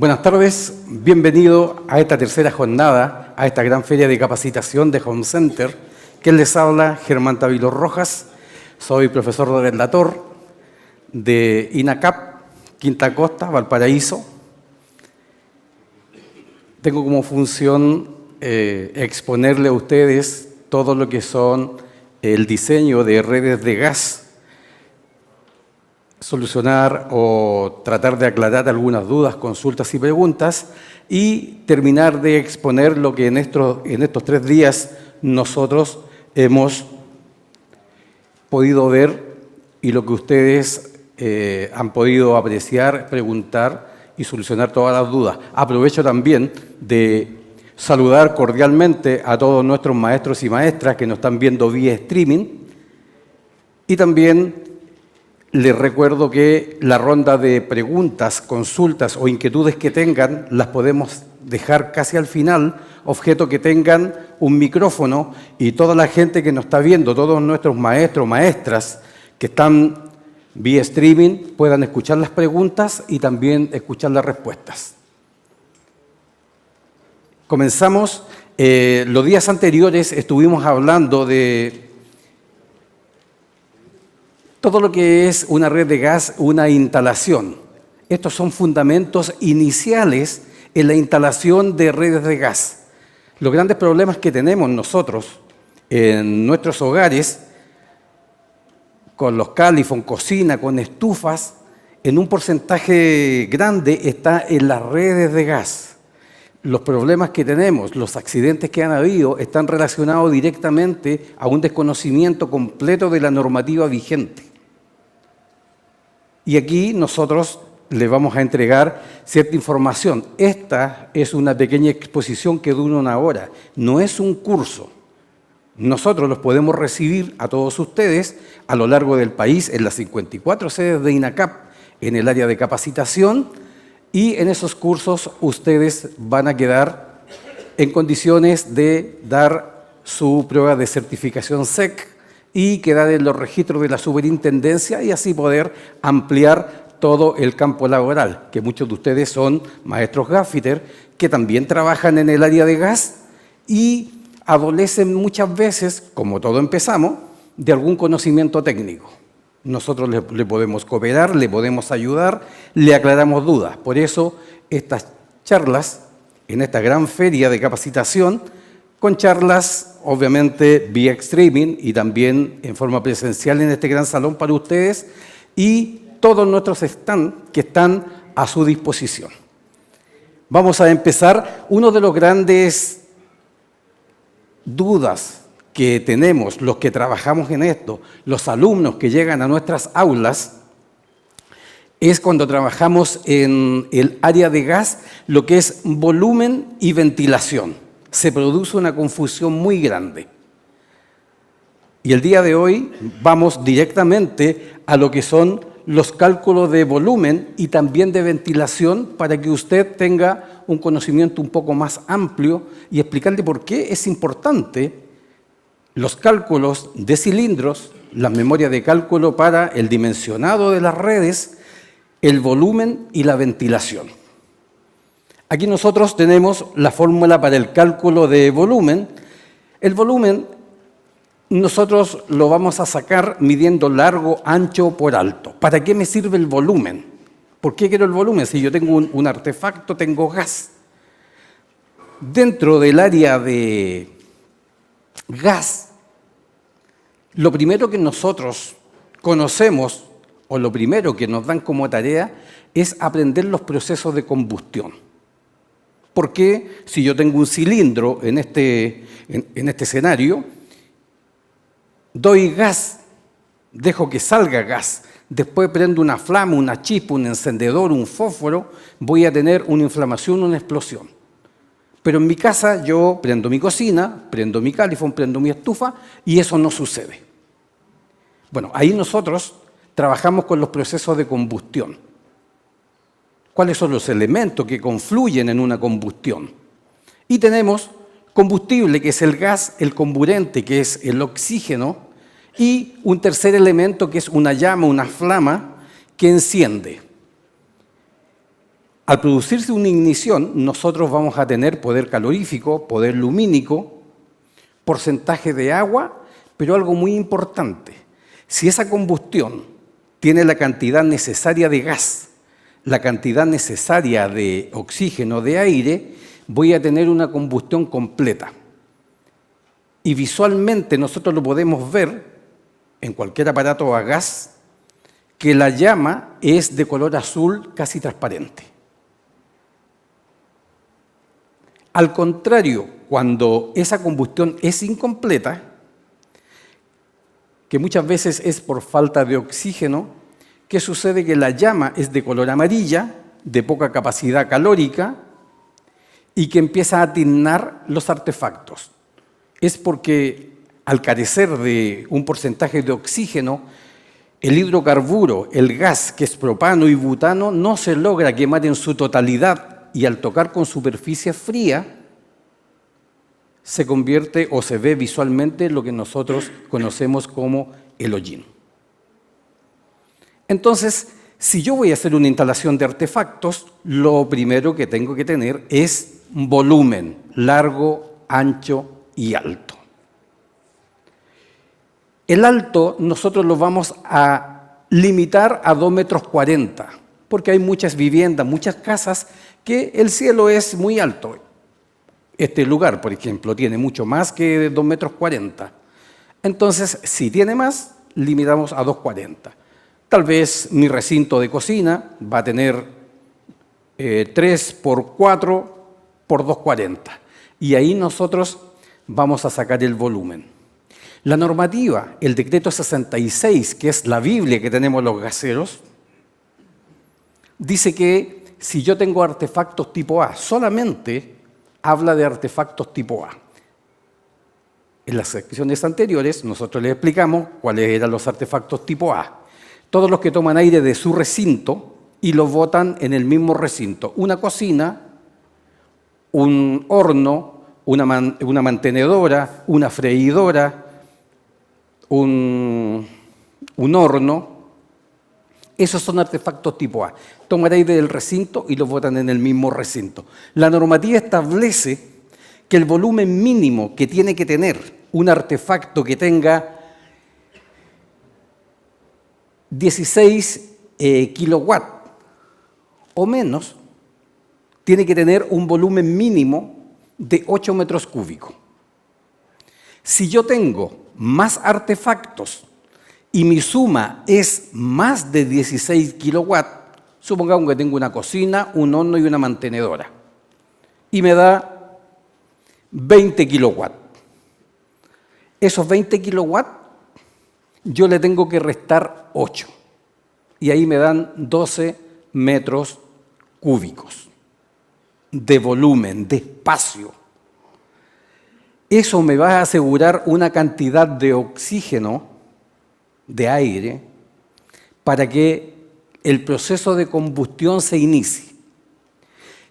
Buenas tardes, bienvenido a esta tercera jornada, a esta gran feria de capacitación de Home Center. Quien les habla, Germán Tavilo Rojas, soy profesor de relator de INACAP, Quinta Costa, Valparaíso. Tengo como función exponerle a ustedes todo lo que son el diseño de redes de gas, solucionar o tratar de aclarar algunas dudas, consultas y preguntas y terminar de exponer lo que en estos 3 días nosotros hemos podido ver y lo que ustedes han podido apreciar, preguntar y solucionar todas las dudas. Aprovecho también de saludar cordialmente a todos nuestros maestros y maestras que nos están viendo vía streaming y también les recuerdo que la ronda de preguntas, consultas o inquietudes que tengan las podemos dejar casi al final, objeto que tengan un micrófono y toda la gente que nos está viendo, todos nuestros maestros, maestras que están vía streaming puedan escuchar las preguntas y también escuchar las respuestas. Comenzamos. Los días anteriores estuvimos hablando de todo lo que es una red de gas, una instalación. Estos son fundamentos iniciales en la instalación de redes de gas. Los grandes problemas que tenemos nosotros en nuestros hogares, con los califón, cocina, con estufas, en un porcentaje grande está en las redes de gas. Los problemas que tenemos, los accidentes que han habido, están relacionados directamente a un desconocimiento completo de la normativa vigente. Y aquí nosotros les vamos a entregar cierta información. Esta es una pequeña exposición que dura 1 hora, no es un curso. Nosotros los podemos recibir a todos ustedes a lo largo del país en las 54 sedes de INACAP en el área de capacitación y en esos cursos ustedes van a quedar en condiciones de dar su prueba de certificación SEC y quedar en los registros de la superintendencia y así poder ampliar todo el campo laboral, que muchos de ustedes son maestros gaffiter que también trabajan en el área de gas y adolecen muchas veces, como todo empezamos, de algún conocimiento técnico. Nosotros le podemos cooperar, le podemos ayudar, le aclaramos dudas. Por eso estas charlas en esta gran feria de capacitación, con charlas obviamente vía streaming y también en forma presencial en este gran salón para ustedes y todos nuestros stands que están a su disposición. Vamos a empezar. Uno de los grandes dudas que tenemos los que trabajamos en esto, los alumnos que llegan a nuestras aulas, es cuando trabajamos en el área de gas, lo que es volumen y ventilación. Se produce una confusión muy grande. Y el día de hoy vamos directamente a lo que son los cálculos de volumen y también de ventilación para que usted tenga un conocimiento un poco más amplio y explicarle por qué es importante los cálculos de cilindros, la memoria de cálculo para el dimensionado de las redes, el volumen y la ventilación. Aquí nosotros tenemos la fórmula para el cálculo de volumen. El volumen nosotros lo vamos a sacar midiendo largo, ancho por alto. ¿Para qué me sirve el volumen? ¿Por qué quiero el volumen? Si yo tengo un artefacto, tengo gas. Dentro del área de gas, lo primero que nosotros conocemos o lo primero que nos dan como tarea es aprender los procesos de combustión. Porque si yo tengo un cilindro en este escenario, doy gas, dejo que salga gas, después prendo una flama, una chispa, un encendedor, un fósforo, voy a tener una inflamación, una explosión. Pero en mi casa yo prendo mi cocina, prendo mi califón, prendo mi estufa y eso no sucede. Bueno, ahí nosotros trabajamos con los procesos de combustión. ¿Cuáles son los elementos que confluyen en una combustión? Y tenemos combustible, que es el gas, el comburente, que es el oxígeno, y un tercer elemento, que es una llama, una flama, que enciende. al producirse una ignición, nosotros vamos a tener poder calorífico, poder lumínico, porcentaje de agua, pero algo muy importante. Si esa combustión tiene la cantidad necesaria de gas, la cantidad necesaria de oxígeno, de aire, voy a tener una combustión completa. Y visualmente nosotros lo podemos ver en cualquier aparato a gas, que la llama es de color azul casi transparente. Al contrario, cuando esa combustión es incompleta, que muchas veces es por falta de oxígeno, ¿qué sucede? Que la llama es de color amarilla, de poca capacidad calórica, y que empieza a tiznar los artefactos. Es porque al carecer de un porcentaje de oxígeno, el hidrocarburo, el gas, que es propano y butano, no se logra quemar en su totalidad y al tocar con superficie fría, se convierte o se ve visualmente lo que nosotros conocemos como el hollín. Entonces, si yo voy a hacer una instalación de artefactos, lo primero que tengo que tener es un volumen largo, ancho y alto. El alto nosotros lo vamos a limitar a 2,40 metros, porque hay muchas viviendas, muchas casas que el cielo es muy alto. Este lugar, por ejemplo, tiene mucho más que 2,40 metros. Entonces, si tiene más, limitamos a 2,40. Tal vez mi recinto de cocina va a tener 3 por 4 por 2,40. Y ahí nosotros vamos a sacar el volumen. La normativa, el decreto 66, que es la Biblia que tenemos los gaseros, dice que si yo tengo artefactos tipo A, solamente habla de artefactos tipo A. En las secciones anteriores nosotros les explicamos cuáles eran los artefactos tipo A. Todos los que toman aire de su recinto y lo botan en el mismo recinto. Una cocina, un horno, una mantenedora, una freidora, un horno. Esos son artefactos tipo A. Toman aire del recinto y lo botan en el mismo recinto. La normativa establece que el volumen mínimo que tiene que tener un artefacto que tenga 16 kilowatts o menos, tiene que tener un volumen mínimo de 8 metros cúbicos. Si yo tengo más artefactos y mi suma es más de 16 kilowatts, supongamos que tengo una cocina, un horno y una mantenedora, y me da 20 kilowatts. Esos 20 kilowatts yo le tengo que restar 8, y ahí me dan 12 metros cúbicos de volumen, de espacio. Eso me va a asegurar una cantidad de oxígeno, de aire, para que el proceso de combustión se inicie.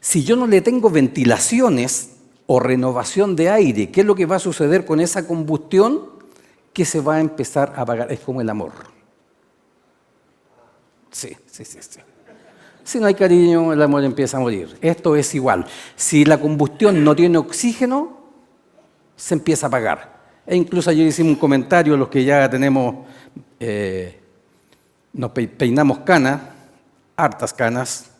Si yo no le tengo ventilaciones o renovación de aire, ¿qué es lo que va a suceder con esa combustión? Que se va a empezar a apagar. Es como el amor. Sí. Si no hay cariño, el amor empieza a morir. Esto es igual. Si la combustión no tiene oxígeno, se empieza a apagar. E incluso ayer hicimos un comentario, los que ya tenemos, nos peinamos canas, hartas canas,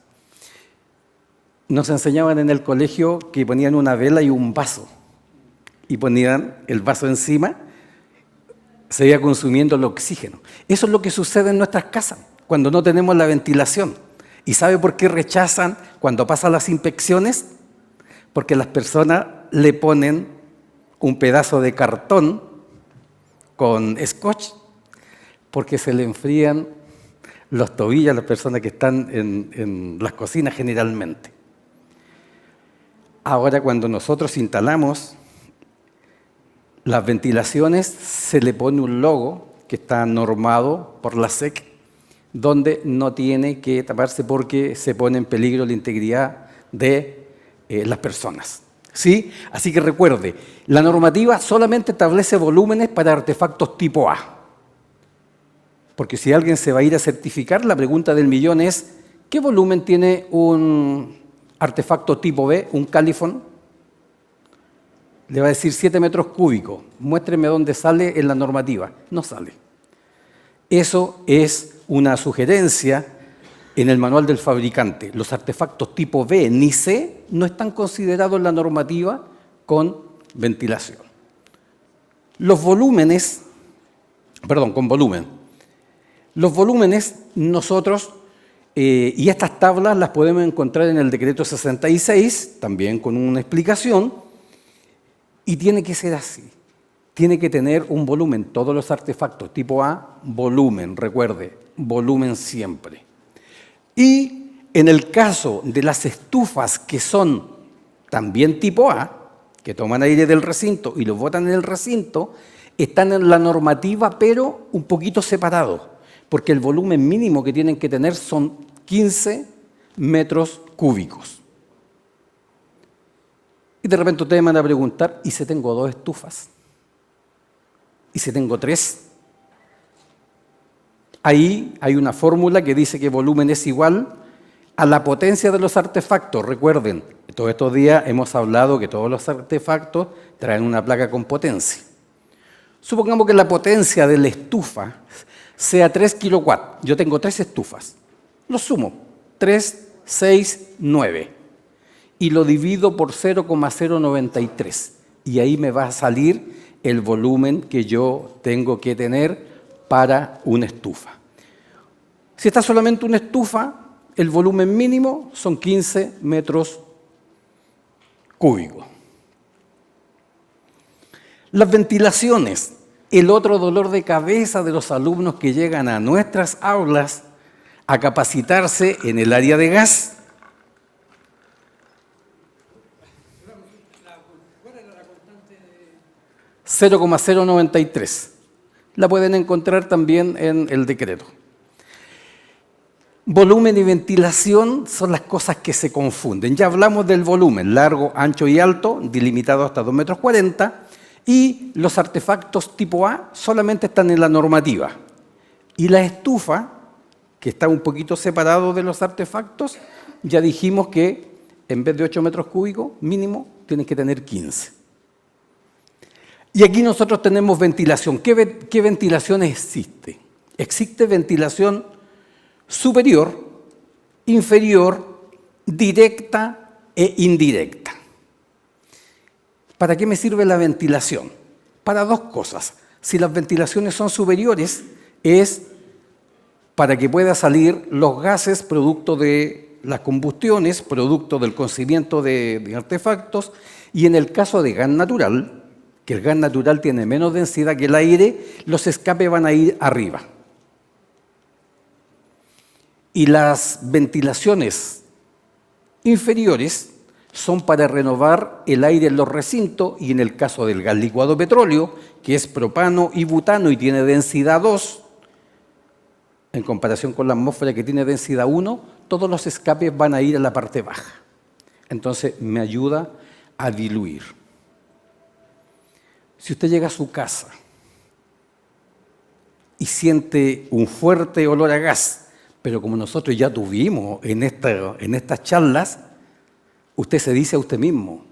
nos enseñaban en el colegio que ponían una vela y un vaso, y ponían el vaso encima, se iba consumiendo el oxígeno. Eso es lo que sucede en nuestras casas, cuando no tenemos la ventilación. ¿Y sabe por qué rechazan cuando pasan las inspecciones? Porque las personas le ponen un pedazo de cartón con scotch, porque se le enfrían los tobillos a las personas que están en las cocinas generalmente. Ahora, cuando nosotros instalamos las ventilaciones, se le pone un logo que está normado por la SEC, donde no tiene que taparse porque se pone en peligro la integridad de las personas. ¿Sí? Así que recuerde, la normativa solamente establece volúmenes para artefactos tipo A. Porque si alguien se va a ir a certificar, la pregunta del millón es, ¿Qué volumen tiene un artefacto tipo B, un califón? Le va a decir 7 metros cúbicos. Muéstreme dónde sale en la normativa. No sale. Eso es una sugerencia en el manual del fabricante. Los artefactos tipo B ni C no están considerados en la normativa con ventilación. Los volúmenes, con volumen. Los volúmenes nosotros, y estas tablas las podemos encontrar en el decreto 66, también con una explicación, y tiene que ser así. Tiene que tener un volumen, todos los artefactos tipo A, volumen, recuerde, volumen siempre. Y en el caso de las estufas que son también tipo A, que toman aire del recinto y lo botan en el recinto, están en la normativa, pero un poquito separados, porque el volumen mínimo que tienen que tener son 15 metros cúbicos. Y de repente ustedes me van a preguntar, ¿y si tengo 2 estufas? ¿Y si tengo 3? Ahí hay una fórmula que dice que volumen es igual a la potencia de los artefactos. Recuerden, todos estos días hemos hablado que todos los artefactos traen una placa con potencia. Supongamos que la potencia de la estufa sea 3 kilowatts. Yo tengo 3 estufas. Lo sumo. 3, 6, 9. Y lo divido por 0,093. Y ahí me va a salir el volumen que yo tengo que tener para una estufa. Si está solamente una estufa, el volumen mínimo son 15 metros cúbicos. Las ventilaciones, el otro dolor de cabeza de los alumnos que llegan a nuestras aulas a capacitarse en el área de gas. 0,093. La pueden encontrar también en el decreto. Volumen y ventilación son las cosas que se confunden. Ya hablamos del volumen, largo, ancho y alto, delimitado hasta 2,40 metros, y los artefactos tipo A solamente están en la normativa. Y la estufa, que está un poquito separado de los artefactos, ya dijimos que en vez de 8 metros cúbicos, mínimo, tienen que tener 15. Y aquí nosotros tenemos ventilación. ¿Qué ventilación existe? Existe ventilación superior, inferior, directa e indirecta. ¿Para qué me sirve la ventilación? Para 2 cosas. Si las ventilaciones son superiores, es para que puedan salir los gases producto de las combustiones, producto del cocimiento de artefactos, y en el caso de gas natural, que el gas natural tiene menos densidad que el aire, los escapes van a ir arriba. Y las ventilaciones inferiores son para renovar el aire en los recintos, y en el caso del gas licuado petróleo, que es propano y butano y tiene densidad 2, en comparación con la atmósfera que tiene densidad 1, todos los escapes van a ir a la parte baja. Entonces me ayuda a diluir. Si usted llega a su casa y siente un fuerte olor a gas, pero como nosotros ya tuvimos en estas charlas, usted se dice a usted mismo,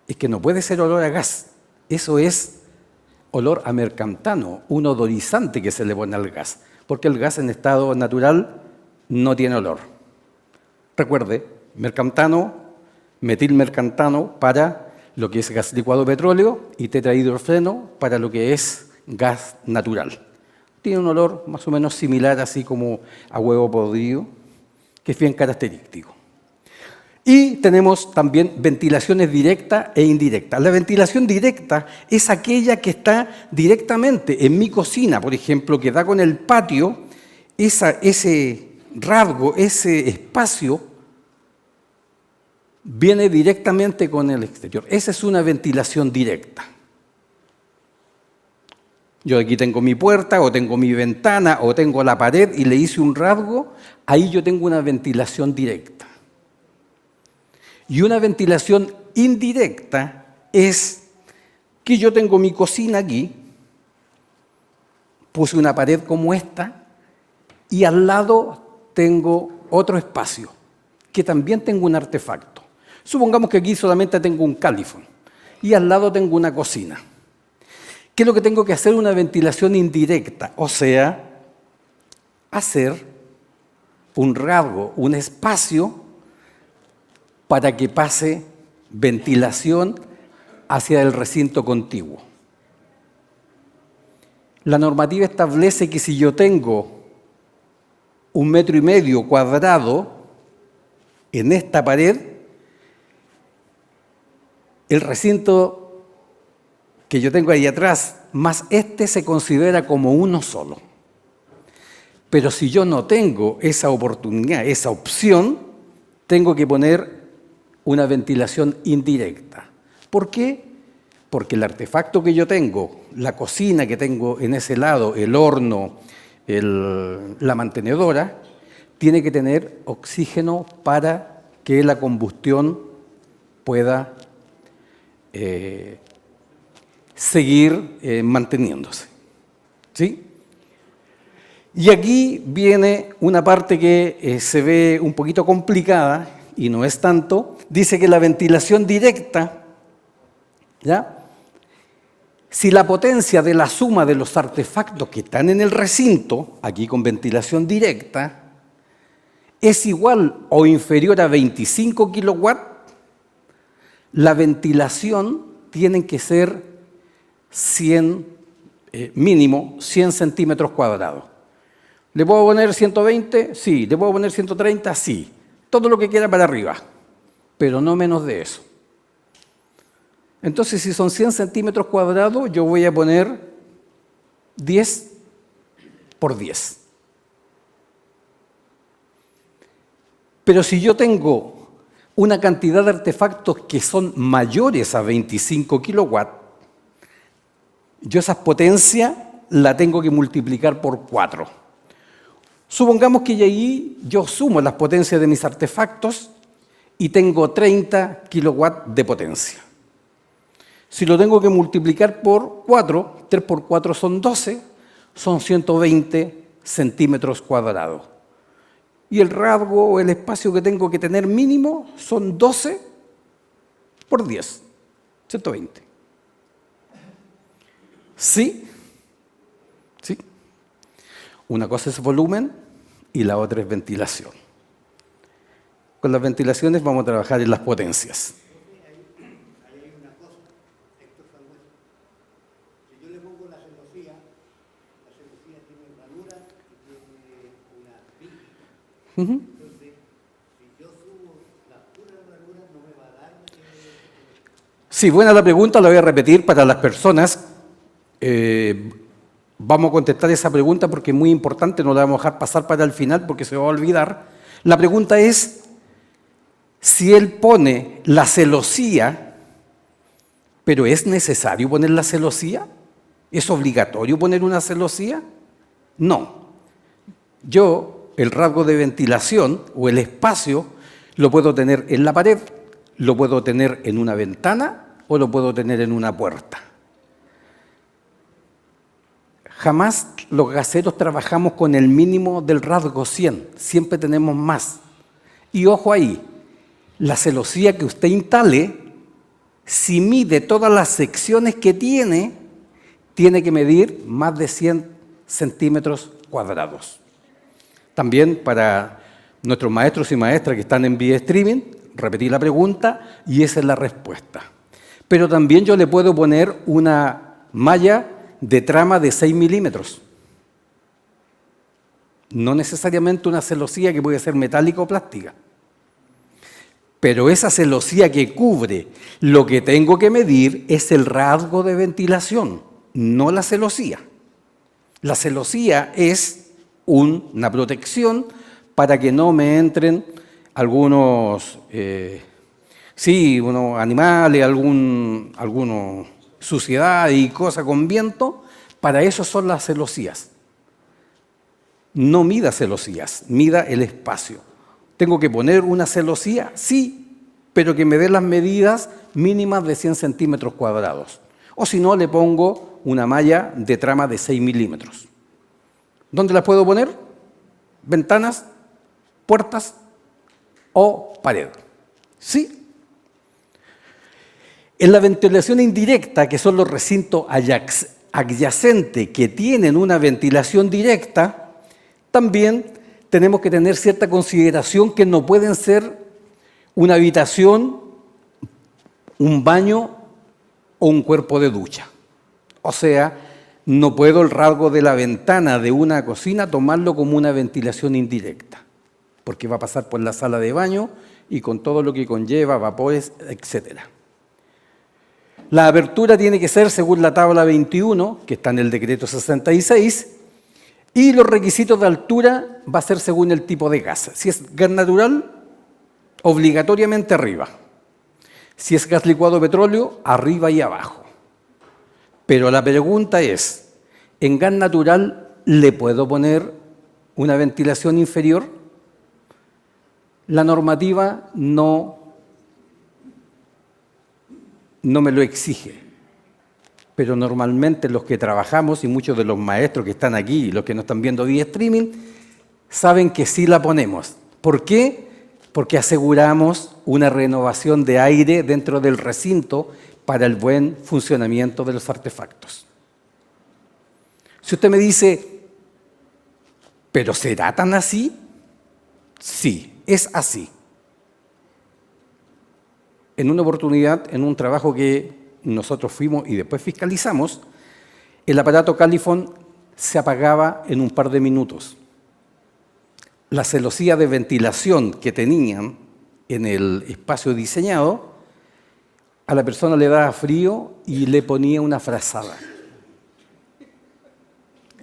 es que no puede ser olor a gas, eso es olor a mercaptano, un odorizante que se le pone al gas, porque el gas en estado natural no tiene olor. Recuerde, mercaptano, metilmercaptano para lo que es gas licuado petróleo y tetrahidrofreno para lo que es gas natural. Tiene un olor más o menos similar, así como a huevo podrido, que es bien característico. Y tenemos también ventilaciones directa e indirecta. La ventilación directa es aquella que está directamente en mi cocina, por ejemplo, que da con el patio, ese rasgo, ese espacio, viene directamente con el exterior. Esa es una ventilación directa. Yo aquí tengo mi puerta, o tengo mi ventana, o tengo la pared y le hice un rasgo, ahí yo tengo una ventilación directa. Y una ventilación indirecta es que yo tengo mi cocina aquí, puse una pared como esta, y al lado tengo otro espacio, que también tengo un artefacto. Supongamos que aquí solamente tengo un calefón y al lado tengo una cocina. ¿Qué es lo que tengo que hacer? Una ventilación indirecta, o sea, hacer un rasgo, un espacio para que pase ventilación hacia el recinto contiguo. La normativa establece que si yo tengo 1,5 metros cuadrados en esta pared, el recinto que yo tengo ahí atrás, más este se considera como uno solo. Pero si yo no tengo esa oportunidad, esa opción, tengo que poner una ventilación indirecta. ¿Por qué? Porque el artefacto que yo tengo, la cocina que tengo en ese lado, el horno, la mantenedora, tiene que tener oxígeno para que la combustión pueda seguir manteniéndose. ¿Sí? Y aquí viene una parte que se ve un poquito complicada y no es tanto. Dice que la ventilación directa, ¿ya? Si la potencia de la suma de los artefactos que están en el recinto, aquí con ventilación directa, es igual o inferior a 25 kilowatts, la ventilación tiene que ser 100, mínimo 100 centímetros cuadrados. ¿Le puedo poner 120? Sí. ¿Le puedo poner 130? Sí. Todo lo que quiera para arriba, pero no menos de eso. Entonces, si son 100 centímetros cuadrados, yo voy a poner 10 por 10. Pero si yo tengo una cantidad de artefactos que son mayores a 25 kilowatts, yo esa potencia la tengo que multiplicar por 4. Supongamos que ahí yo sumo las potencias de mis artefactos y tengo 30 kilowatts de potencia. Si lo tengo que multiplicar por 4, 3 por 4 son 12, son 120 centímetros cuadrados. Y el rasgo o el espacio que tengo que tener mínimo son 12 por 10, 120. ¿Sí? ¿Sí? Una cosa es volumen y la otra es ventilación. Con las ventilaciones vamos a trabajar en las potencias. Entonces, si yo subo la pura ranura, no me va a dar. Sí, buena la pregunta, la voy a repetir para las personas. Vamos a contestar esa pregunta porque es muy importante, no la vamos a dejar pasar para el final porque se va a olvidar. La pregunta es, si él pone la celosía, ¿pero es necesario poner la celosía? ¿Es obligatorio poner una celosía? No. El rasgo de ventilación o el espacio lo puedo tener en la pared, lo puedo tener en una ventana o lo puedo tener en una puerta. Jamás los gaseros trabajamos con el mínimo del rasgo 100, siempre tenemos más. Y ojo ahí, la celosía que usted instale, si mide todas las secciones que tiene que medir más de 100 centímetros cuadrados. También para nuestros maestros y maestras que están en vía streaming, repetí la pregunta y esa es la respuesta. Pero también yo le puedo poner una malla de trama de 6 milímetros. No necesariamente una celosía que puede ser metálica o plástica. Pero esa celosía que cubre lo que tengo que medir es el rasgo de ventilación, no la celosía. La celosía es una protección para que no me entren algunos unos animales, alguna suciedad y cosas con viento. Para eso son las celosías. No mida celosías, mida el espacio. ¿Tengo que poner una celosía? Sí, pero que me dé las medidas mínimas de 100 centímetros cuadrados. O si no, le pongo una malla de trama de 6 milímetros. ¿Dónde las puedo poner? Ventanas, puertas o pared. ¿Sí? En la ventilación indirecta, que son los recintos adyacentes que tienen una ventilación directa, también tenemos que tener cierta consideración que no pueden ser una habitación, un baño o un cuerpo de ducha. O sea, no puedo el rasgo de la ventana de una cocina tomarlo como una ventilación indirecta, porque va a pasar por la sala de baño y con todo lo que conlleva, vapores, etc. La apertura tiene que ser según la tabla 21, que está en el decreto 66, y los requisitos de altura va a ser según el tipo de gas. Si es gas natural, obligatoriamente arriba. Si es gas licuado petróleo, arriba y abajo. Pero la pregunta es, ¿en gas natural le puedo poner una ventilación inferior? La normativa no me lo exige, pero normalmente los que trabajamos y muchos de los maestros que están aquí y los que nos están viendo vía streaming saben que sí la ponemos. ¿Por qué? Porque aseguramos una renovación de aire dentro del recinto para el buen funcionamiento de los artefactos. Si usted me dice, ¿pero será tan así? Sí, es así. En una oportunidad, en un trabajo que nosotros fuimos y después fiscalizamos, el aparato Califón se apagaba en un par de minutos. La celosía de ventilación que tenían en el espacio diseñado, a la persona le daba frío y le ponía una frazada.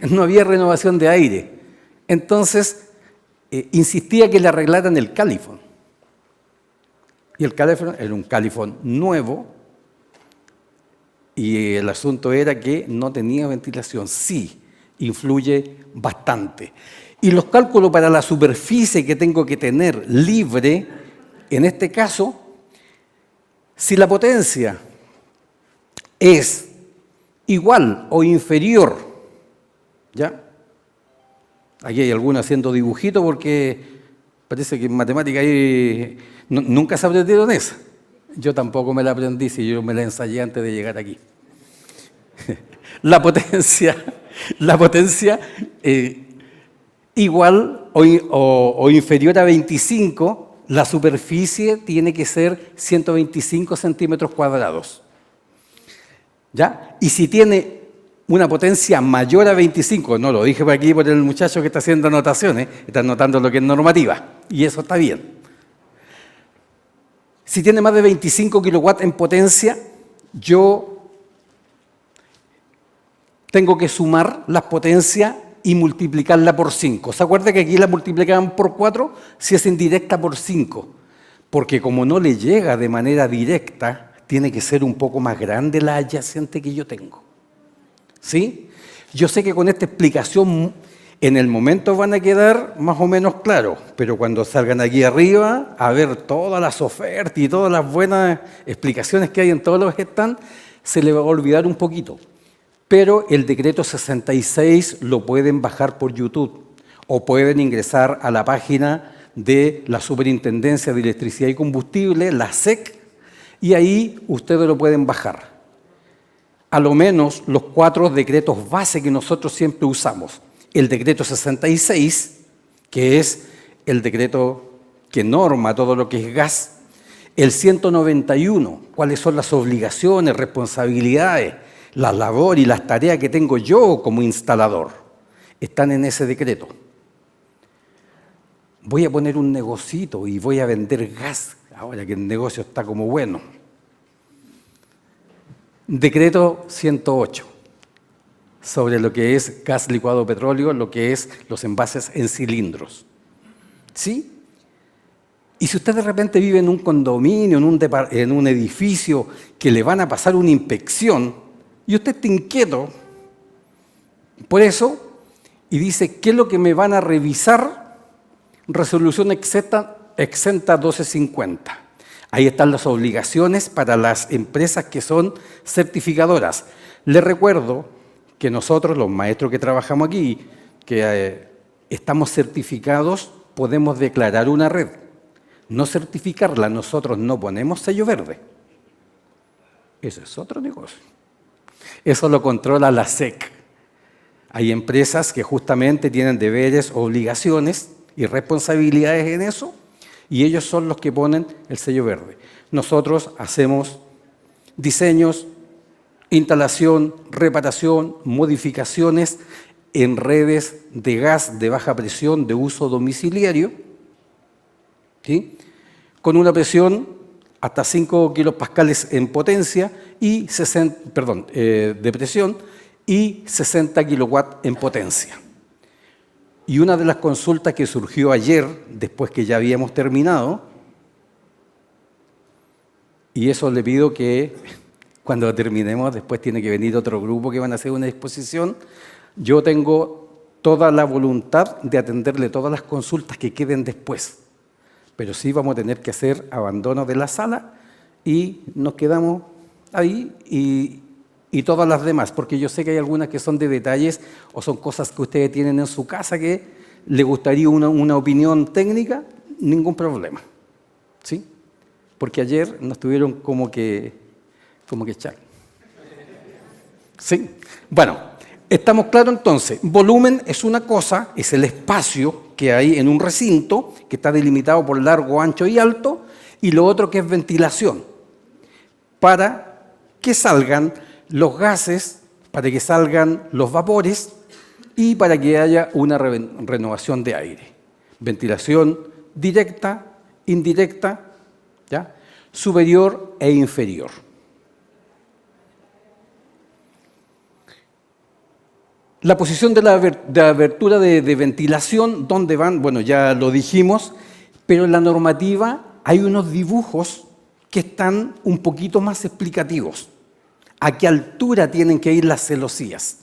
No había renovación de aire. Entonces, insistía que le arreglaran el Califón. Y el Califón era un Califón nuevo y el asunto era que no tenía ventilación. Sí, influye bastante. Y los cálculos para la superficie que tengo que tener libre, en este caso, si la potencia es igual o inferior, ¿ya? Aquí hay algunos haciendo dibujitos porque parece que en matemática nunca se aprendieron esa. Yo tampoco me la aprendí, si yo me la ensayé antes de llegar aquí. La potencia igual o inferior a 25, la superficie tiene que ser 125 centímetros cuadrados. ¿Ya? Y si tiene una potencia mayor a 25, no lo dije por aquí por el muchacho que está haciendo anotaciones, está anotando lo que es normativa, y eso está bien. Si tiene más de 25 kilowatts en potencia, yo tengo que sumar las potencias y multiplicarla por 5. ¿Se acuerda que aquí la multiplicaban por 4? Si es indirecta por 5. Porque como no le llega de manera directa, tiene que ser un poco más grande la adyacente que yo tengo. ¿Sí? Yo sé que con esta explicación en el momento van a quedar más o menos claros, pero cuando salgan aquí arriba a ver todas las ofertas y todas las buenas explicaciones que hay en todos los stands, se le va a olvidar un poquito. Pero el decreto 66 lo pueden bajar por YouTube o pueden ingresar a la página de la Superintendencia de Electricidad y Combustible, la SEC, y ahí ustedes lo pueden bajar. A lo menos los 4 decretos base que nosotros siempre usamos. El decreto 66, que es el decreto que norma todo lo que es gas. El 191, cuáles son las obligaciones, responsabilidades, las labores y las tareas que tengo yo como instalador. Están en ese decreto. Voy a poner un negocito y voy a vender gas, ahora que el negocio está como bueno. Decreto 108, sobre lo que es gas licuado petróleo, lo que es los envases en cilindros. ¿Sí? Y si usted de repente vive en un condominio, en un edificio que le van a pasar una inspección y usted está inquieto por eso y dice, ¿qué es lo que me van a revisar? Resolución exenta 1250. Ahí están las obligaciones para las empresas que son certificadoras. Les recuerdo que nosotros, los maestros que trabajamos aquí, que estamos certificados podemos declarar una red, no certificarla, nosotros no ponemos sello verde. Eso es otro negocio. Eso lo controla la SEC. Hay empresas que justamente tienen deberes, obligaciones y responsabilidades en eso, y ellos son los que ponen el sello verde. Nosotros hacemos diseños, instalación, reparación, modificaciones en redes de gas de baja presión de uso domiciliario, ¿sí? Con una presión hasta 5 kilopascales en potencia y de presión y 60 kilowatts en potencia. Y una de las consultas que surgió ayer, después que ya habíamos terminado, y eso le pido que cuando terminemos, después tiene que venir otro grupo que van a hacer una exposición. Yo tengo toda la voluntad de atenderle todas las consultas que queden después, pero sí vamos a tener que hacer abandono de la sala y nos quedamos ahí y todas las demás, porque yo sé que hay algunas que son de detalles o son cosas que ustedes tienen en su casa que le gustaría una opinión técnica, ningún problema, ¿sí? Porque ayer nos tuvieron como que echar. ¿Sí? Bueno, estamos claros entonces. Volumen es una cosa, es el espacio que hay en un recinto que está delimitado por largo, ancho y alto, y lo otro que es ventilación, para que salgan los gases, para que salgan los vapores y para que haya una renovación de aire. Ventilación directa, indirecta, ¿ya? Superior e inferior. La posición de la abertura de ventilación, ¿dónde van? Bueno, ya lo dijimos, pero en la normativa hay unos dibujos que están un poquito más explicativos. ¿A qué altura tienen que ir las celosías?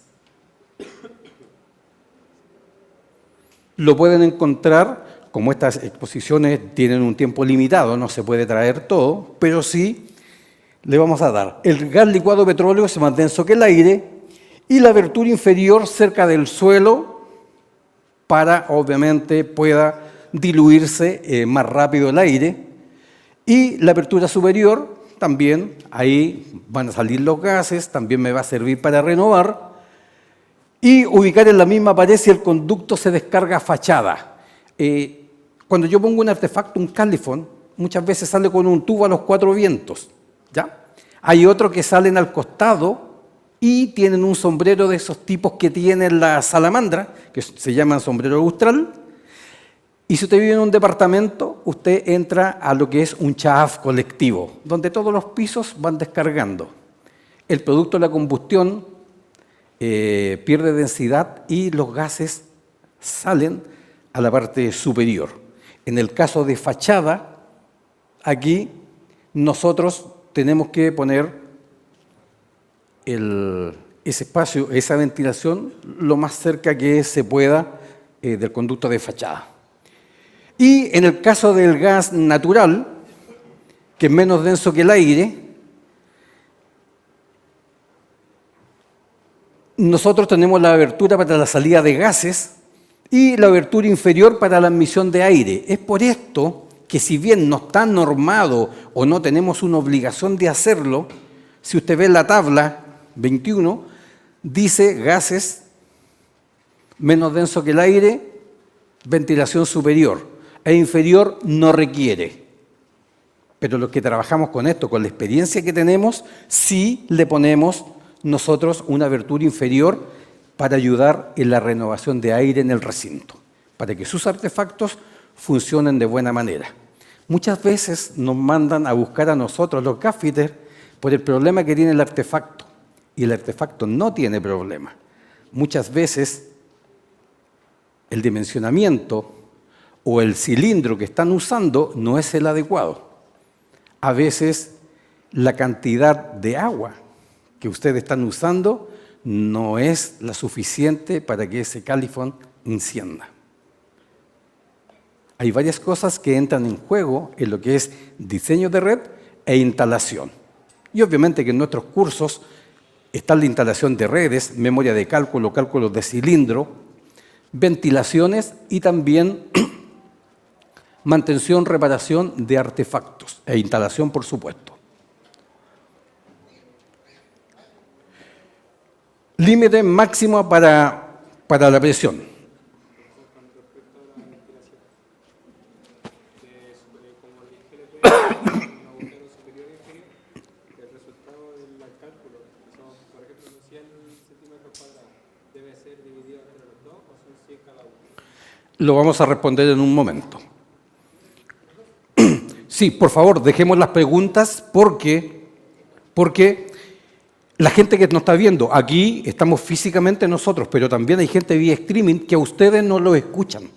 Lo pueden encontrar, como estas exposiciones tienen un tiempo limitado, no se puede traer todo, pero sí le vamos a dar. El gas licuado petróleo es más denso que el aire y la abertura inferior cerca del suelo para, obviamente, pueda diluirse más rápido el aire. Y la apertura superior también, ahí van a salir los gases, también me va a servir para renovar. Y ubicar en la misma pared si el conducto se descarga a fachada. Cuando yo pongo un artefacto, un califón, muchas veces sale con un tubo a los 4 vientos, ¿ya? Hay otros que salen al costado y tienen un sombrero de esos tipos que tienen la salamandra, que se llaman sombrero austral. Y si usted vive en un departamento, usted entra a lo que es un CHAAF colectivo, donde todos los pisos van descargando. El producto de la combustión pierde densidad y los gases salen a la parte superior. En el caso de fachada, aquí nosotros tenemos que poner ese espacio, esa ventilación, lo más cerca que se pueda del conducto de fachada. Y en el caso del gas natural, que es menos denso que el aire, nosotros tenemos la abertura para la salida de gases y la abertura inferior para la admisión de aire. Es por esto que si bien no está normado o no tenemos una obligación de hacerlo, si usted ve la tabla 21, dice gases menos denso que el aire, ventilación superior e inferior no requiere. Pero los que trabajamos con esto, con la experiencia que tenemos, sí le ponemos nosotros una abertura inferior para ayudar en la renovación de aire en el recinto, para que sus artefactos funcionen de buena manera. Muchas veces nos mandan a buscar a nosotros, los gaffiters, por el problema que tiene el artefacto, y el artefacto no tiene problema. Muchas veces el dimensionamiento o el cilindro que están usando no es el adecuado. A veces la cantidad de agua que ustedes están usando no es la suficiente para que ese califón encienda. Hay varias cosas que entran en juego en lo que es diseño de red e instalación. Y obviamente que en nuestros cursos está la instalación de redes, memoria de cálculo, cálculos de cilindro, ventilaciones y también mantención, reparación de artefactos e instalación, por supuesto. Límite máximo para la presión. Lo vamos a responder en un momento. Sí, por favor, dejemos las preguntas porque la gente que nos está viendo, aquí estamos físicamente nosotros, pero también hay gente vía streaming que a ustedes no lo escuchan.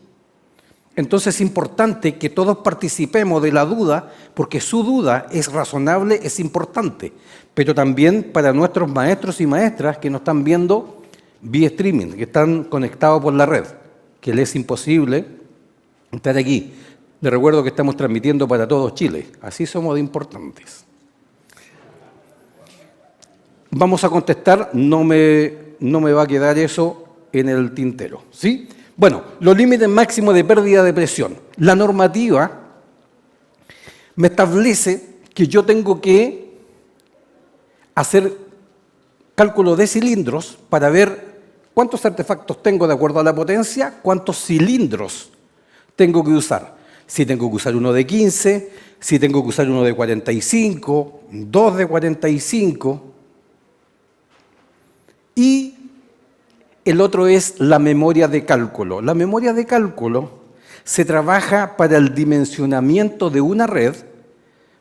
Entonces es importante que todos participemos de la duda, porque su duda es razonable, es importante, pero también para nuestros maestros y maestras que nos están viendo vía streaming, que están conectados por la red, que les es imposible estar aquí. Les recuerdo que estamos transmitiendo para todo Chile, así somos de importantes. Vamos a contestar, no me va a quedar eso en el tintero, ¿sí? Bueno, los límites máximos de pérdida de presión. La normativa me establece que yo tengo que hacer cálculo de cilindros para ver cuántos artefactos tengo de acuerdo a la potencia, cuántos cilindros tengo que usar. Si tengo que usar uno de 15, si tengo que usar uno de 45, dos de 45. Y el otro es la memoria de cálculo. La memoria de cálculo se trabaja para el dimensionamiento de una red,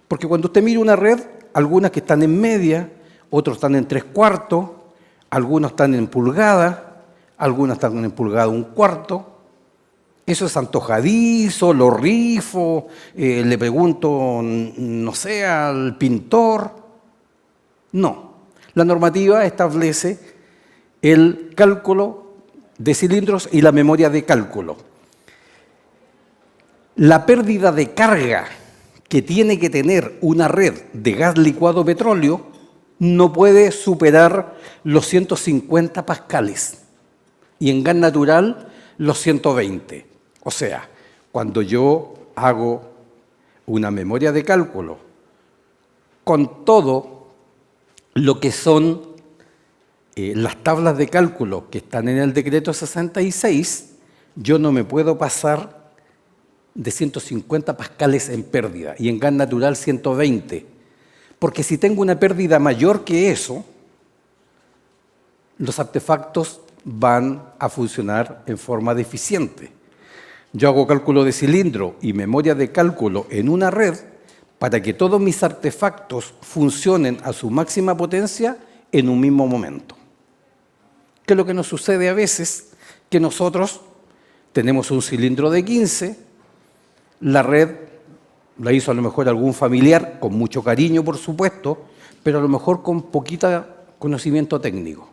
porque cuando usted mira una red, algunas que están en media, otros están en 3/4, algunos están en pulgada, algunas están en pulgada 1/4. Eso es antojadizo, lo rifo, le pregunto, no sé, al pintor. No, la normativa establece el cálculo de cilindros y la memoria de cálculo. La pérdida de carga que tiene que tener una red de gas licuado petróleo no puede superar los 150 pascales y en gas natural los 120. O sea, cuando yo hago una memoria de cálculo con todo lo que son las tablas de cálculo que están en el decreto 66, yo no me puedo pasar de 150 pascales en pérdida y en gas natural 120. Porque si tengo una pérdida mayor que eso, los artefactos van a funcionar en forma deficiente. Yo hago cálculo de cilindro y memoria de cálculo en una red para que todos mis artefactos funcionen a su máxima potencia en un mismo momento. ¿Qué es lo que nos sucede a veces? Que nosotros tenemos un cilindro de 15, la red la hizo a lo mejor algún familiar, con mucho cariño por supuesto, pero a lo mejor con poquito conocimiento técnico.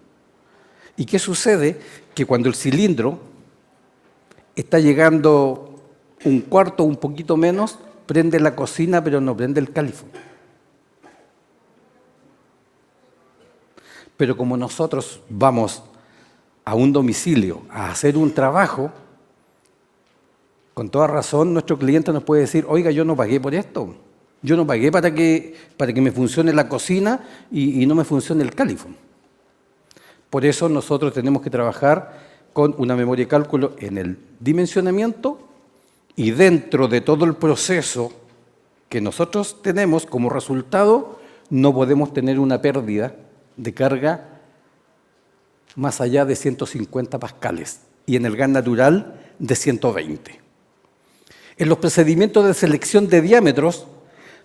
¿Y qué sucede? Que cuando el cilindro está llegando 1/4, un poquito menos, prende la cocina pero no prende el calefón. Pero como nosotros vamos a un domicilio a hacer un trabajo, con toda razón nuestro cliente nos puede decir, oiga, yo no pagué por esto, yo no pagué para que me funcione la cocina y no me funcione el calefón. Por eso nosotros tenemos que trabajar con una memoria de cálculo en el dimensionamiento y dentro de todo el proceso que nosotros tenemos como resultado, no podemos tener una pérdida de carga más allá de 150 pascales y en el gas natural de 120. En los procedimientos de selección de diámetros,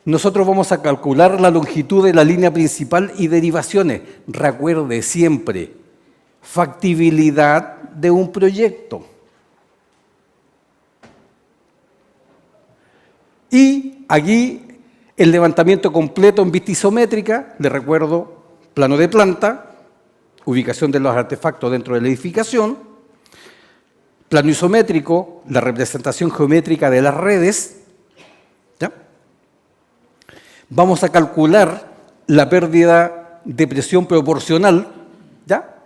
nosotros vamos a calcular la longitud de la línea principal y derivaciones. Recuerde siempre, factibilidad de un proyecto. Y aquí el levantamiento completo en vista isométrica, le recuerdo, plano de planta, ubicación de los artefactos dentro de la edificación, plano isométrico, la representación geométrica de las redes. ¿Ya? Vamos a calcular la pérdida de presión proporcional, ¿ya?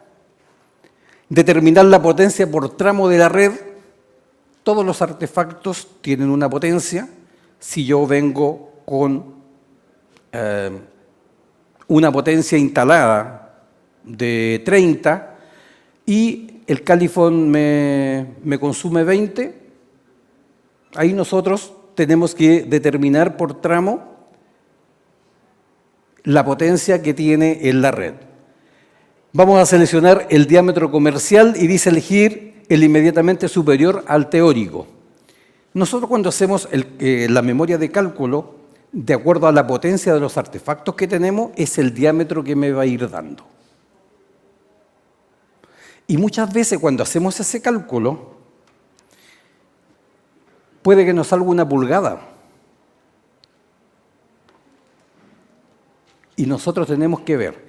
Determinar la potencia por tramo de la red Todos los artefactos tienen una potencia. Si yo vengo con una potencia instalada de 30 y el Califón me consume 20, ahí nosotros tenemos que determinar por tramo la potencia que tiene en la red. Vamos a seleccionar el diámetro comercial y dice elegir el inmediatamente superior al teórico. Nosotros cuando hacemos la memoria de cálculo, de acuerdo a la potencia de los artefactos que tenemos, es el diámetro que me va a ir dando. Y muchas veces cuando hacemos ese cálculo, puede que nos salga una pulgada. Y nosotros tenemos que ver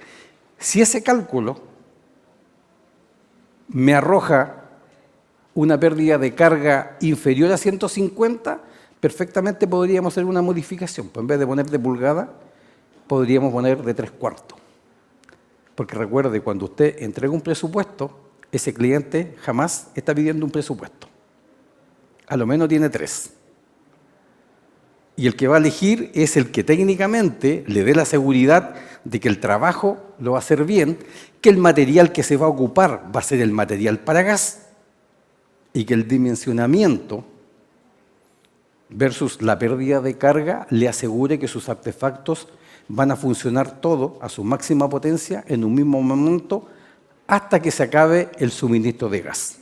si ese cálculo me arroja una pérdida de carga inferior a 150, perfectamente podríamos hacer una modificación. Pues en vez de poner de pulgada, podríamos poner de 3/4. Porque recuerde, cuando usted entrega un presupuesto, ese cliente jamás está pidiendo un presupuesto. A lo menos tiene 3. Y el que va a elegir es el que técnicamente le dé la seguridad de que el trabajo lo va a hacer bien, que el material que se va a ocupar va a ser el material para gas y que el dimensionamiento versus la pérdida de carga le asegure que sus artefactos van a funcionar todo a su máxima potencia en un mismo momento hasta que se acabe el suministro de gas.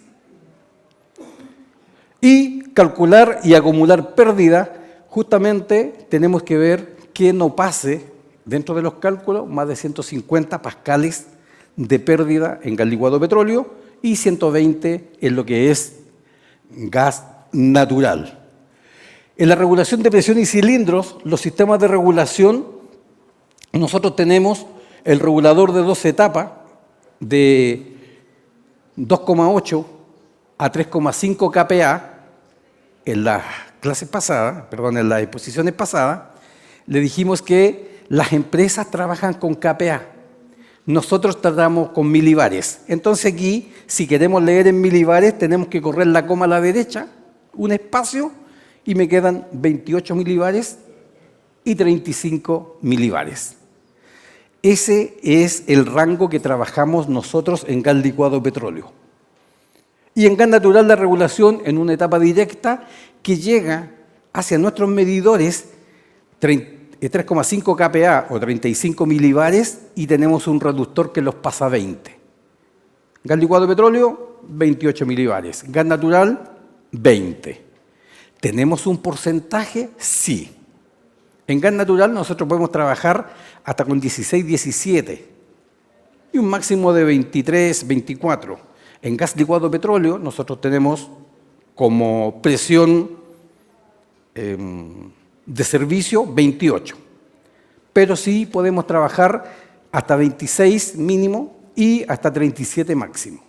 Y calcular y acumular pérdida, justamente tenemos que ver que no pase dentro de los cálculos más de 150 pascales de pérdida en gas licuado petróleo y 120 en lo que es gas natural. En la regulación de presión y cilindros, los sistemas de regulación, nosotros tenemos el regulador de 2 etapas de 2,8 a 3,5 kPa. En las clases pasadas, en las exposiciones pasadas, le dijimos que las empresas trabajan con kPa. Nosotros tratamos con milibares. Entonces aquí, si queremos leer en milibares, tenemos que correr la coma a la derecha, un espacio, y me quedan 28 milibares y 35 milibares. Ese es el rango que trabajamos nosotros en gas licuado petróleo. Y en gas natural la regulación en una etapa directa que llega hacia nuestros medidores 3,5 kPa o 35 milibares y tenemos un reductor que los pasa a 20. Gas licuado de petróleo, 28 milibares. Gas natural, 20. ¿Tenemos un porcentaje? Sí. En gas natural nosotros podemos trabajar hasta con 16, 17 y un máximo de 23, 24. En gas licuado de petróleo nosotros tenemos como presión de servicio 28, pero sí podemos trabajar hasta 26 mínimo y hasta 37 máximo,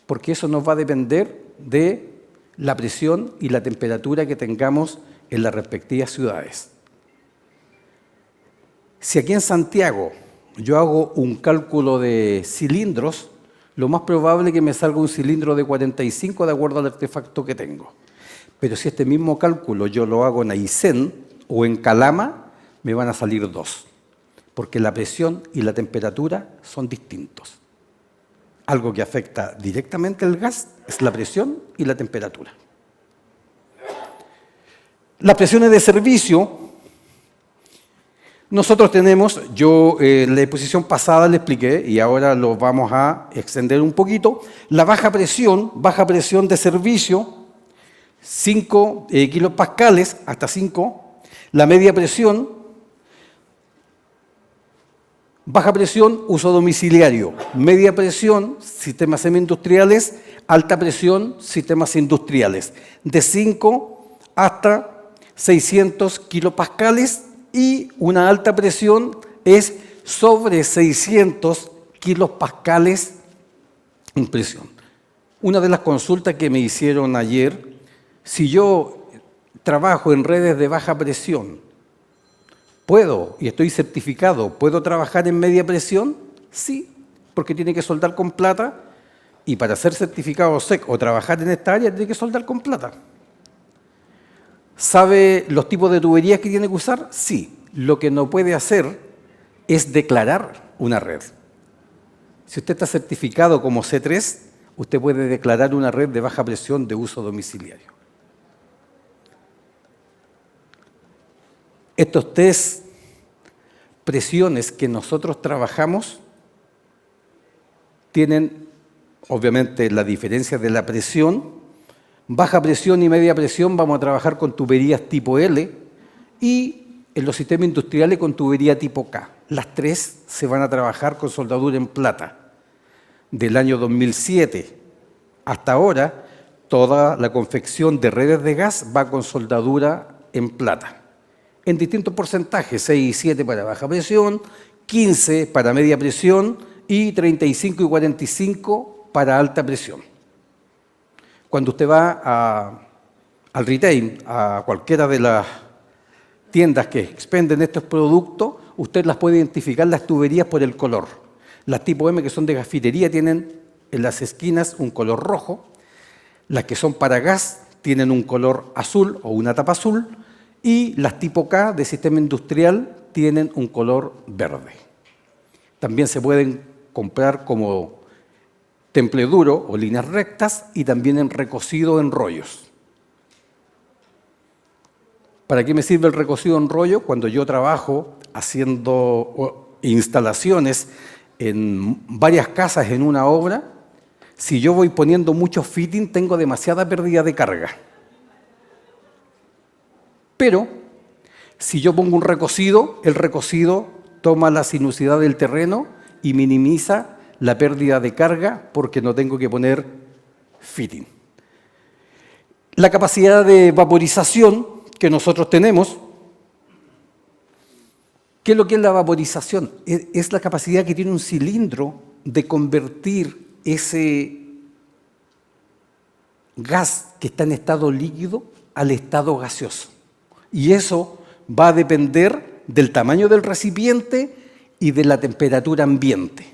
porque eso nos va a depender de la presión y la temperatura que tengamos en las respectivas ciudades. Si aquí en Santiago yo hago un cálculo de cilindros, lo más probable es que me salga un cilindro de 45 de acuerdo al artefacto que tengo. Pero si este mismo cálculo yo lo hago en Aysén o en Calama, me van a salir 2, porque la presión y la temperatura son distintos. Algo que afecta directamente al gas es la presión y la temperatura. Las presiones de servicio, nosotros tenemos, yo en la exposición pasada le expliqué y ahora lo vamos a extender un poquito, la baja presión de servicio, 5 kilopascales hasta 5, la media presión, baja presión, uso domiciliario, media presión, sistemas semi-industriales, alta presión, sistemas industriales, de 5 hasta 600 kilopascales y una alta presión es sobre 600 kilopascales en presión. Una de las consultas que me hicieron ayer, si yo trabajo en redes de baja presión, ¿puedo, y estoy certificado, puedo trabajar en media presión? Sí, porque tiene que soldar con plata y para ser certificado SEC o trabajar en esta área tiene que soldar con plata. ¿Sabe los tipos de tuberías que tiene que usar? Sí. Lo que no puede hacer es declarar una red. Si usted está certificado como C3, usted puede declarar una red de baja presión de uso domiciliario. Estos 3 presiones que nosotros trabajamos tienen, obviamente, la diferencia de la presión. Baja presión y media presión vamos a trabajar con tuberías tipo L y en los sistemas industriales con tubería tipo K. Las 3 se van a trabajar con soldadura en plata. Del año 2007 hasta ahora, toda la confección de redes de gas va con soldadura en plata. En distintos porcentajes, 6 y 7 para baja presión, 15 para media presión y 35 y 45 para alta presión. Cuando usted va al retail, a cualquiera de las tiendas que expenden estos productos, usted las puede identificar las tuberías por el color. Las tipo M, que son de gasfitería, tienen en las esquinas un color rojo. Las que son para gas tienen un color azul o una tapa azul. Y las tipo K de sistema industrial tienen un color verde. También se pueden comprar como temple duro o líneas rectas y también en recocido en rollos. ¿Para qué me sirve el recocido en rollo? Cuando yo trabajo haciendo instalaciones en varias casas en una obra, si yo voy poniendo mucho fitting, tengo demasiada pérdida de carga. Pero, si yo pongo un recocido, el recocido toma la sinuosidad del terreno y minimiza la pérdida de carga porque no tengo que poner fitting. La capacidad de vaporización que nosotros tenemos, ¿qué es lo que es la vaporización? Es la capacidad que tiene un cilindro de convertir ese gas que está en estado líquido al estado gaseoso. Y eso va a depender del tamaño del recipiente y de la temperatura ambiente.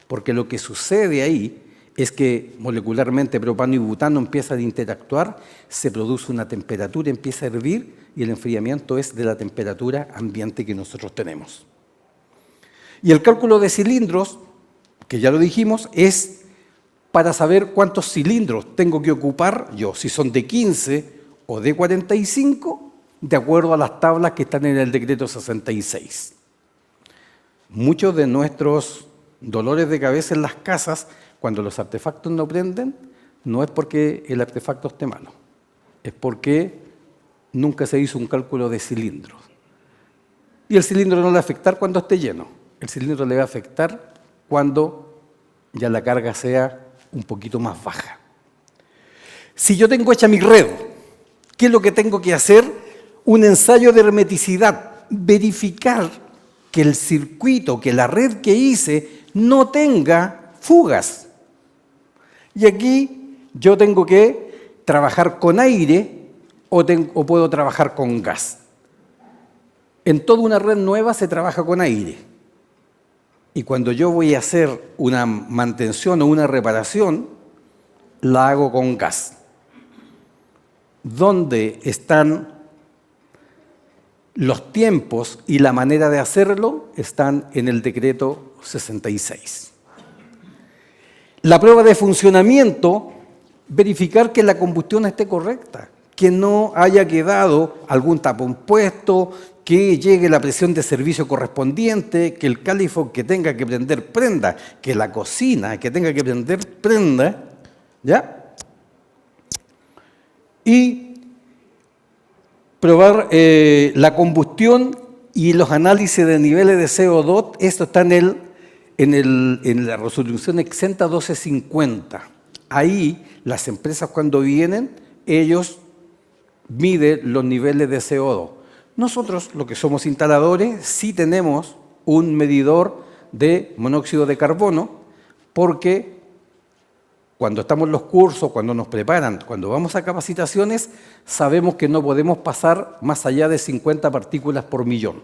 Porque lo que sucede ahí es que molecularmente propano y butano empiezan a interactuar, se produce una temperatura, empieza a hervir y el enfriamiento es de la temperatura ambiente que nosotros tenemos. Y el cálculo de cilindros, que ya lo dijimos, es para saber cuántos cilindros tengo que ocupar yo, si son de 15 o de 45, de acuerdo a las tablas que están en el decreto 66. Muchos de nuestros dolores de cabeza en las casas, cuando los artefactos no prenden, no es porque el artefacto esté malo, es porque nunca se hizo un cálculo de cilindros. Y el cilindro no le va a afectar cuando esté lleno, el cilindro le va a afectar cuando ya la carga sea un poquito más baja. Si yo tengo hecha mi red, ¿qué es lo que tengo que hacer? Un ensayo de hermeticidad, verificar que el circuito, que la red que hice no tenga fugas. Y aquí yo tengo que trabajar con aire o puedo trabajar con gas. En toda una red nueva se trabaja con aire. Y cuando yo voy a hacer una mantención o una reparación, la hago con gas. ¿Dónde están los tiempos y la manera de hacerlo? Están en el decreto 66. La prueba de funcionamiento, verificar que la combustión esté correcta, que no haya quedado algún tapón puesto, que llegue la presión de servicio correspondiente, que el calefón que tenga que prender prenda, que la cocina que tenga que prender prenda, ¿ya? Y probar la combustión y los análisis de niveles de CO2, esto está en la resolución exenta 1250. Ahí las empresas cuando vienen, ellos miden los niveles de CO2. Nosotros, los que somos instaladores, sí tenemos un medidor de monóxido de carbono, porque cuando estamos en los cursos, cuando nos preparan, cuando vamos a capacitaciones, sabemos que no podemos pasar más allá de 50 partículas por millón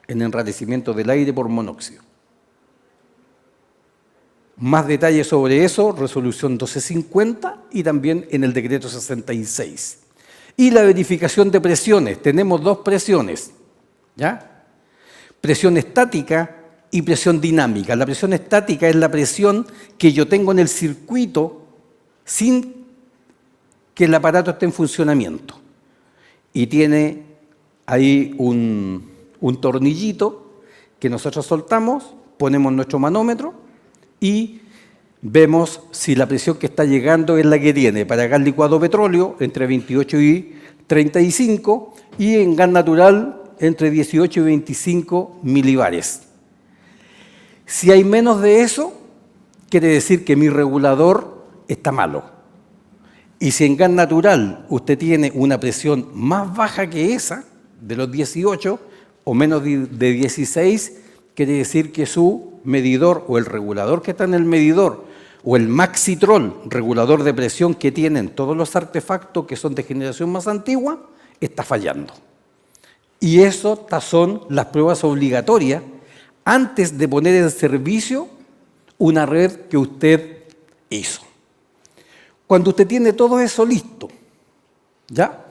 en enrarecimiento del aire por monóxido. Más detalles sobre eso, resolución 1250 y también en el decreto 66. Y la verificación de presiones. Tenemos dos presiones, ¿ya? Presión estática y presión dinámica. La presión estática es la presión que yo tengo en el circuito sin que el aparato esté en funcionamiento. Y tiene ahí un tornillito que nosotros soltamos, ponemos nuestro manómetro y vemos si la presión que está llegando es la que tiene para gas licuado petróleo entre 28 y 35 y en gas natural entre 18 y 25 milibares. Si hay menos de eso, quiere decir que mi regulador está malo. Y si en gas natural usted tiene una presión más baja que esa, de los 18 o menos de 16, quiere decir que su medidor o el regulador que está en el medidor o el Maxitrol, regulador de presión que tienen todos los artefactos que son de generación más antigua, está fallando. Y eso son las pruebas obligatorias antes de poner en servicio una red que usted hizo. Cuando usted tiene todo eso listo, ¿ya?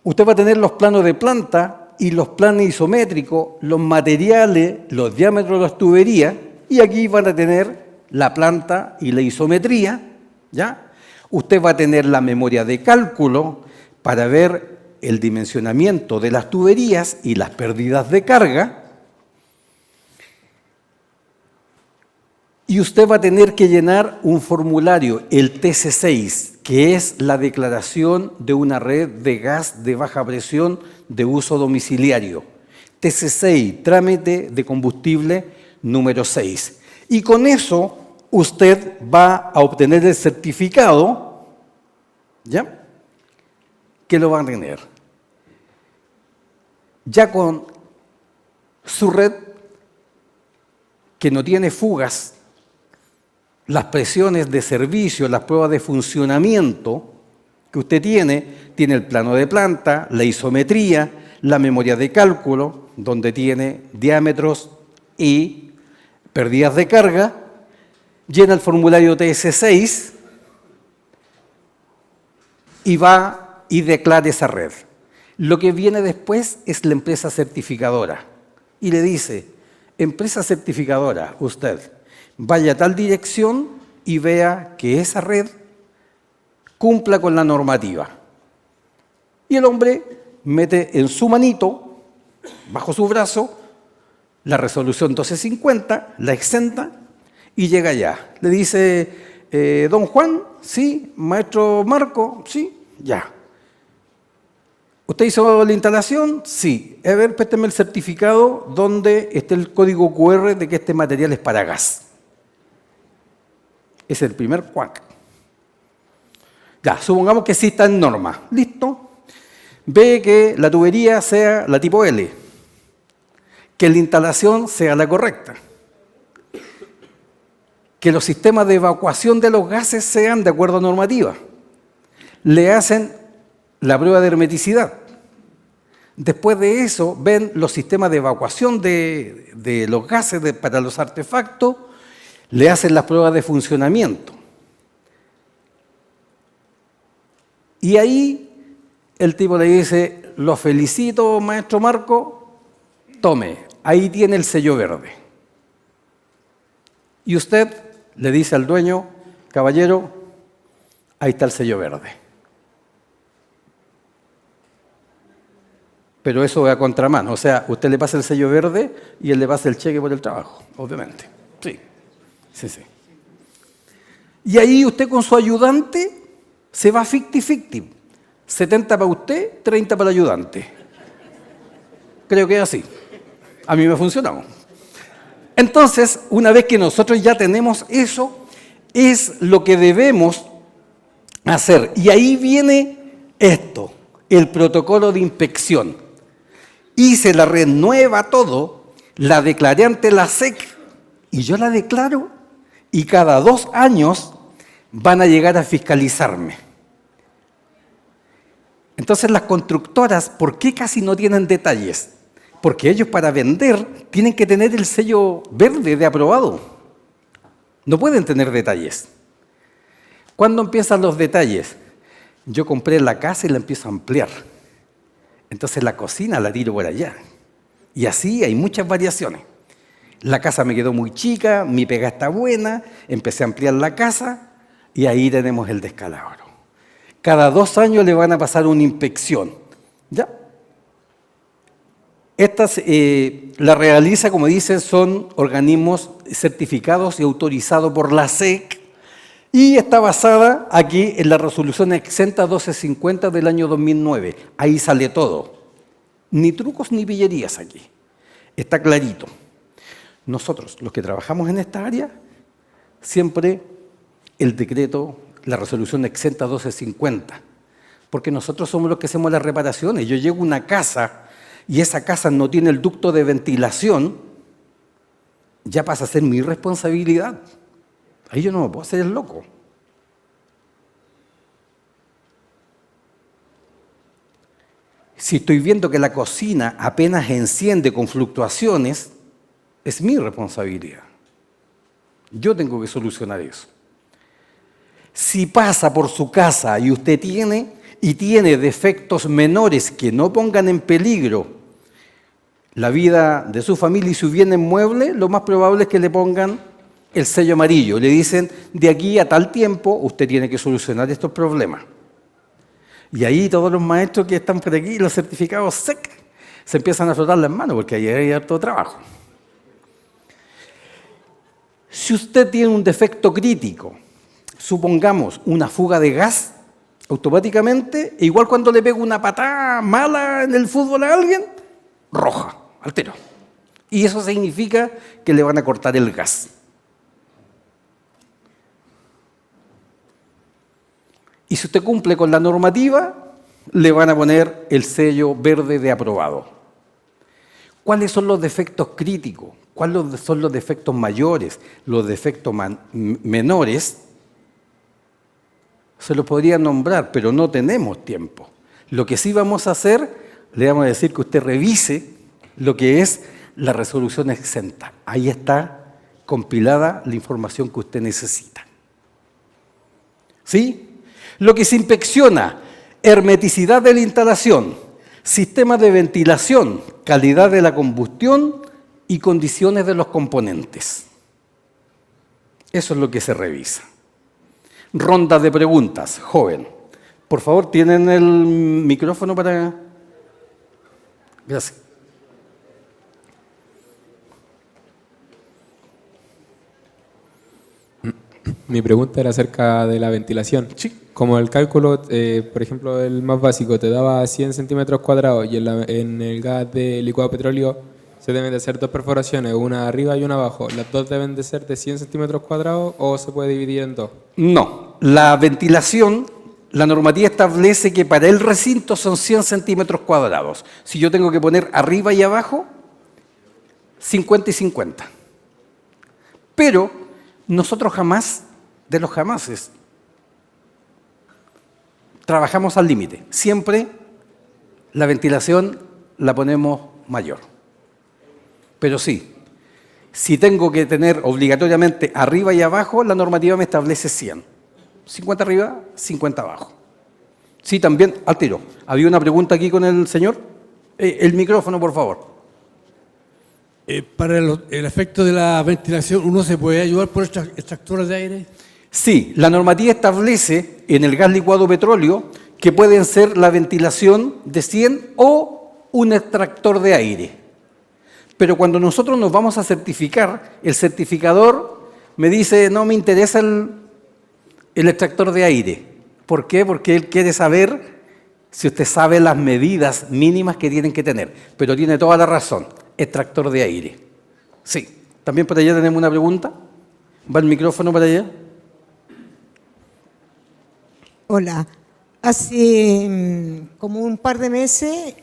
Usted va a tener los planos de planta y los planos isométricos, los materiales, los diámetros de las tuberías, y aquí van a tener la planta y la isometría, ¿ya? Usted va a tener la memoria de cálculo para ver el dimensionamiento de las tuberías y las pérdidas de carga. Y usted va a tener que llenar un formulario, el TC6, que es la declaración de una red de gas de baja presión de uso domiciliario. TC6, trámite de combustible número 6. Y con eso usted va a obtener el certificado, ¿ya? Que lo va a tener. Ya con su red que no tiene fugas, las presiones de servicio, las pruebas de funcionamiento que usted tiene el plano de planta, la isometría, la memoria de cálculo, donde tiene diámetros y pérdidas de carga, llena el formulario TS6 y va y declara esa red. Lo que viene después es la empresa certificadora y le dice, empresa certificadora, usted vaya a tal dirección y vea que esa red cumpla con la normativa. Y el hombre mete en su manito, bajo su brazo, la resolución 1250, la exenta y llega allá. Le dice, don Juan, sí, maestro Marco, sí, ya. ¿Usted hizo la instalación? Sí. A ver, présteme el certificado donde esté el código QR de que este material es para gas. Es el primer cuac. Ya, supongamos que sí está en norma. ¿Listo? Ve que la tubería sea la tipo L. Que la instalación sea la correcta. Que los sistemas de evacuación de los gases sean de acuerdo a normativa. Le hacen la prueba de hermeticidad. Después de eso, ven los sistemas de evacuación de los gases para los artefactos, le hacen las pruebas de funcionamiento. Y ahí el tipo le dice, lo felicito, maestro Marco, tome, ahí tiene el sello verde. Y usted le dice al dueño, caballero, ahí está el sello verde. Pero eso va a contramano, o sea, usted le pasa el sello verde y él le pasa el cheque por el trabajo, obviamente. Sí. Sí. Y ahí usted con su ayudante se va 50-50. 70 para usted, 30 para el ayudante. Creo que es así. A mí me ha funcionado. Entonces, una vez que nosotros ya tenemos eso, es lo que debemos hacer. Y ahí viene esto, el protocolo de inspección. Hice la red nueva, todo, la declaré ante la SEC y yo la declaro. Y cada 2 años van a llegar a fiscalizarme. Entonces las constructoras, ¿por qué casi no tienen detalles? Porque ellos para vender tienen que tener el sello verde de aprobado. No pueden tener detalles. ¿Cuándo empiezan los detalles? Yo compré la casa y la empiezo a ampliar. Entonces la cocina la tiro por allá. Y así hay muchas variaciones. La casa me quedó muy chica, mi pega está buena, empecé a ampliar la casa y ahí tenemos el descalabro. Cada 2 años le van a pasar una inspección. ¿Ya? Estas la realiza, como dicen, son organismos certificados y autorizados por la SEC y está basada aquí en la resolución exenta 1250 del año 2009. Ahí sale todo. Ni trucos ni pillerías aquí. Está clarito. Nosotros, los que trabajamos en esta área, siempre el decreto, la resolución exenta 1250, porque nosotros somos los que hacemos las reparaciones. Yo llego a una casa y esa casa no tiene el ducto de ventilación, ya pasa a ser mi responsabilidad. Ahí yo no me puedo hacer el loco. Si estoy viendo que la cocina apenas enciende con fluctuaciones, es mi responsabilidad. Yo tengo que solucionar eso. Si pasa por su casa y usted tiene defectos menores que no pongan en peligro la vida de su familia y su bien inmueble, lo más probable es que le pongan el sello amarillo. Le dicen, de aquí a tal tiempo usted tiene que solucionar estos problemas. Y ahí todos los maestros que están por aquí, los certificados SEC, se empiezan a frotar las manos porque ahí hay harto trabajo. Si usted tiene un defecto crítico, supongamos una fuga de gas, automáticamente, igual cuando le pega una patada mala en el fútbol a alguien, roja, al tiro. Y eso significa que le van a cortar el gas. Y si usted cumple con la normativa, le van a poner el sello verde de aprobado. ¿Cuáles son los defectos críticos? ¿Cuáles son los defectos mayores? Los defectos menores se los podría nombrar, pero no tenemos tiempo. Lo que sí vamos a hacer, le vamos a decir que usted revise lo que es la resolución exenta. Ahí está compilada la información que usted necesita. ¿Sí? Lo que se inspecciona, hermeticidad de la instalación, sistema de ventilación, calidad de la combustión y condiciones de los componentes. Eso es lo que se revisa. Ronda de preguntas, joven. Por favor, ¿tienen el micrófono para...? Gracias. Mi pregunta era acerca de la ventilación. Sí. Como el cálculo, por ejemplo, el más básico, te daba 100 centímetros cuadrados y en el gas de licuado de petróleo se deben de hacer 2 perforaciones, una arriba y una abajo. ¿Las 2 deben de ser de 100 centímetros cuadrados o se puede dividir en 2? No. La ventilación, la normativa establece que para el recinto son 100 centímetros cuadrados. Si yo tengo que poner arriba y abajo, 50 y 50. Pero nosotros jamás, de los jamases, trabajamos al límite. Siempre la ventilación la ponemos mayor. Pero sí, si tengo que tener obligatoriamente arriba y abajo, la normativa me establece 100. 50 arriba, 50 abajo. Sí, también, al tiro. ¿Había una pregunta aquí con el señor? El micrófono, por favor. Para el efecto de la ventilación, ¿uno se puede ayudar por extractores de aire? Sí, la normativa establece en el gas licuado petróleo que pueden ser la ventilación de 100 o un extractor de aire. Pero cuando nosotros nos vamos a certificar, el certificador me dice, no me interesa el extractor de aire. ¿Por qué? Porque él quiere saber si usted sabe las medidas mínimas que tienen que tener. Pero tiene toda la razón, extractor de aire. Sí, también por allá tenemos una pregunta. ¿Va el micrófono para allá? Hola. Hace como un par de meses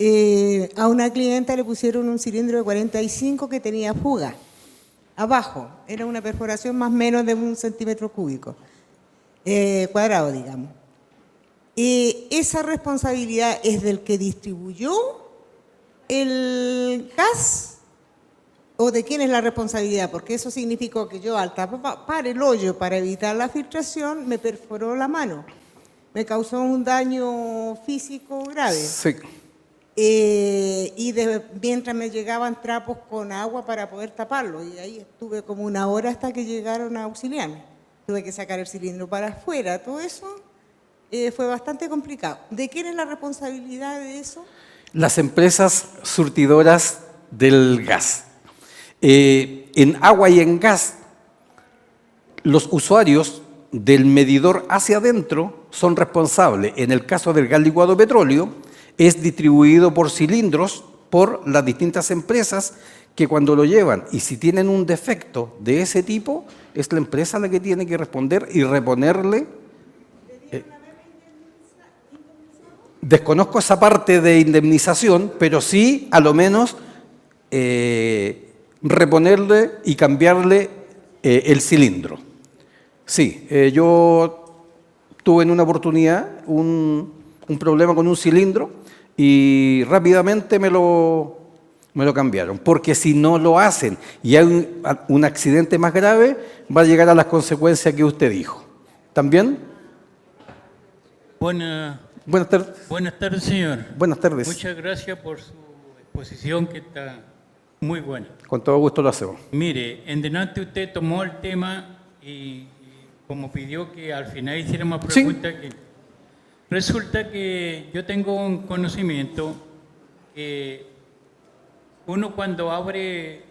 a una clienta le pusieron un cilindro de 45 que tenía fuga. Abajo, era una perforación más o menos de 1 centímetro cúbico, cuadrado, digamos. ¿Esa responsabilidad es del que distribuyó el gas ¿O de quién es la responsabilidad? Porque eso significó que yo al tapar el hoyo para evitar la filtración me perforó la mano. Me causó un daño físico grave. Sí. Mientras me llegaban trapos con agua para poder taparlo. Y ahí estuve como 1 hora hasta que llegaron a auxiliarme. Tuve que sacar el cilindro para afuera. Todo eso fue bastante complicado. ¿De quién es la responsabilidad de eso? Las empresas surtidoras del gas. En agua y en gas, los usuarios del medidor hacia adentro son responsables. En el caso del gas licuado petróleo, es distribuido por cilindros por las distintas empresas que cuando lo llevan, y si tienen un defecto de ese tipo, es la empresa la que tiene que responder y reponerle. Desconozco esa parte de indemnización, pero sí, a lo menos, reponerle y cambiarle el cilindro. Sí, yo tuve en una oportunidad un problema con un cilindro y rápidamente me lo cambiaron, porque si no lo hacen y hay un accidente más grave, va a llegar a las consecuencias que usted dijo. ¿También? Buenas tardes. Buenas tardes, señor. Buenas tardes. Muchas gracias por su exposición, que está muy buena. Con todo gusto lo hacemos. Mire, en delante usted tomó el tema y como pidió que al final hiciéramos preguntas, que resulta que yo tengo un conocimiento que uno cuando abre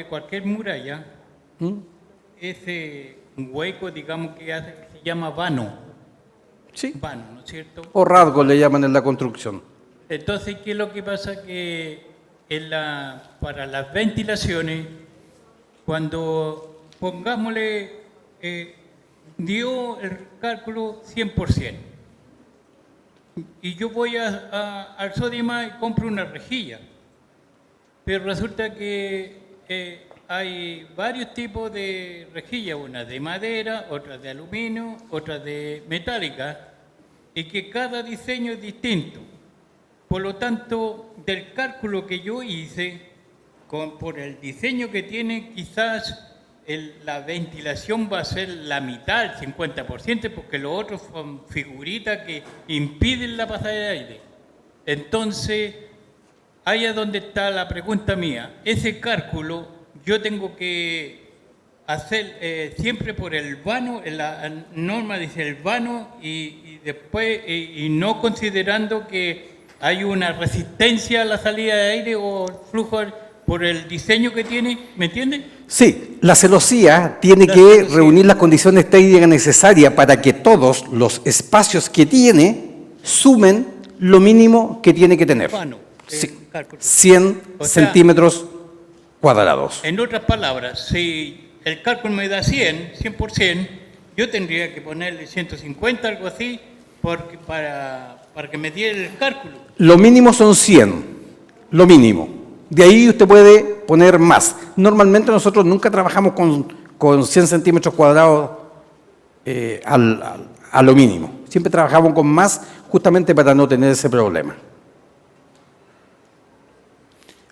cualquier muralla, ese hueco, digamos, que hace, se llama vano. Sí. Vano, ¿no es cierto? O rasgo le llaman en la construcción. Entonces, ¿qué es lo que pasa? Que para las ventilaciones, cuando pongámosle, dio el cálculo 100%, y yo voy al Sodima y compro una rejilla, pero resulta que hay varios tipos de rejillas, una de madera, otra de aluminio, otra de metálica, y que cada diseño es distinto. Por lo tanto, del cálculo que yo hice, por el diseño que tiene, quizás la ventilación va a ser la mitad, el 50%, porque los otros son figuritas que impiden la pasada de aire. Entonces, ahí es donde está la pregunta mía. Ese cálculo yo tengo que hacer siempre por el vano, la norma dice el vano, y después, y no considerando que hay una resistencia a la salida de aire o flujo por el diseño que tiene, ¿me entienden? Sí, la celosía tiene que reunir las condiciones técnicas necesarias para que todos los espacios que tiene sumen lo mínimo que tiene que tener. Vano, Sí, cálculo. 100 O sea, centímetros cuadrados. En otras palabras, si el cálculo me da 100%, yo tendría que ponerle 150, algo así, para que me diera el cálculo. Lo mínimo son 100, lo mínimo. De ahí usted puede poner más. Normalmente nosotros nunca trabajamos con 100 centímetros cuadrados a lo mínimo. Siempre trabajamos con más justamente para no tener ese problema.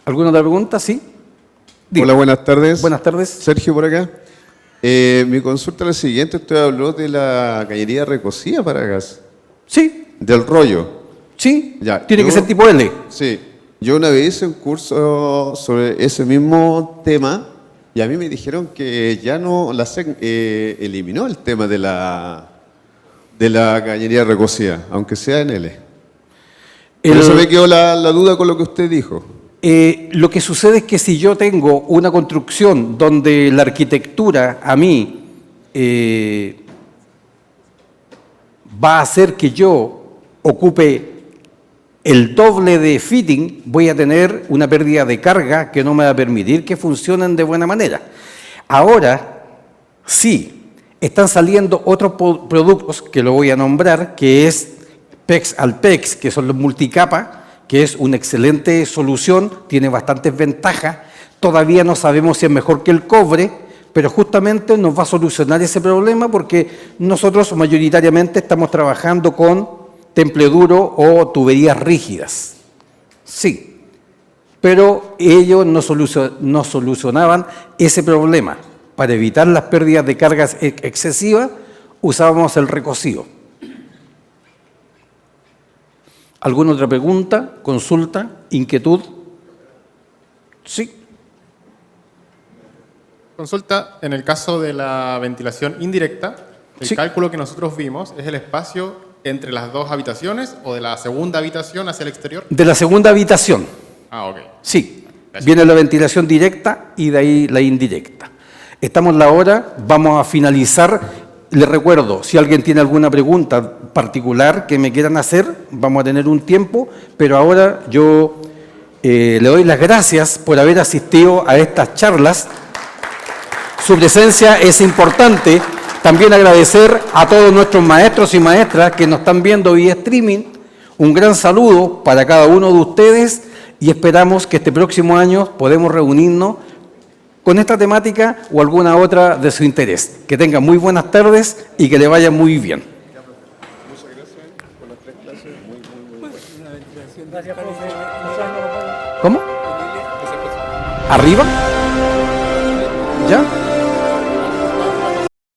¿Alguna otra pregunta? Sí. Diga. Hola, buenas tardes. Buenas tardes. Sergio por acá. Mi consulta es la siguiente. Usted habló de la cañería recocida para gas. Sí, Del rollo. sí. Ya, Tiene que yo- ser tipo L. Sí. Yo una vez hice un curso sobre ese mismo tema y a mí me dijeron que ya no la SEC eliminó el tema de la cañería recocida, aunque sea en L. Por eso me quedó la duda con lo que usted dijo. Lo que sucede es que si yo tengo una construcción donde la arquitectura a mí va a hacer que yo ocupe el doble de fitting, voy a tener una pérdida de carga que no me va a permitir que funcionen de buena manera. Ahora, sí, están saliendo otros productos que lo voy a nombrar, que es PEX Alpex, que son los multicapa, que es una excelente solución, tiene bastantes ventajas. Todavía no sabemos si es mejor que el cobre, pero justamente nos va a solucionar ese problema porque nosotros mayoritariamente estamos trabajando con temple duro o tuberías rígidas. Sí. pero ellos no solucionaban ese problema. Para evitar las pérdidas de cargas excesivas, usábamos el recocido. ¿Alguna otra pregunta, consulta, inquietud? Sí. Consulta, en el caso de la ventilación indirecta, el Sí. cálculo que nosotros vimos es el espacio entre las dos habitaciones o de la segunda habitación hacia el exterior. De la segunda habitación, Ah, ok. sí. Gracias. Viene la ventilación directa y de ahí la indirecta. Estamos en la hora, vamos a finalizar. Les recuerdo, si alguien tiene alguna pregunta particular que me quieran hacer, vamos a tener un tiempo, pero ahora yo le doy las gracias por haber asistido a estas charlas. Su presencia es importante. También agradecer a todos nuestros maestros y maestras que nos están viendo vía streaming. Un gran saludo para cada uno de ustedes y esperamos que este próximo año podamos reunirnos con esta temática o alguna otra de su interés. Que tengan muy buenas tardes y que le vaya muy bien. ¿Cómo? ¿Arriba? ¿Ya?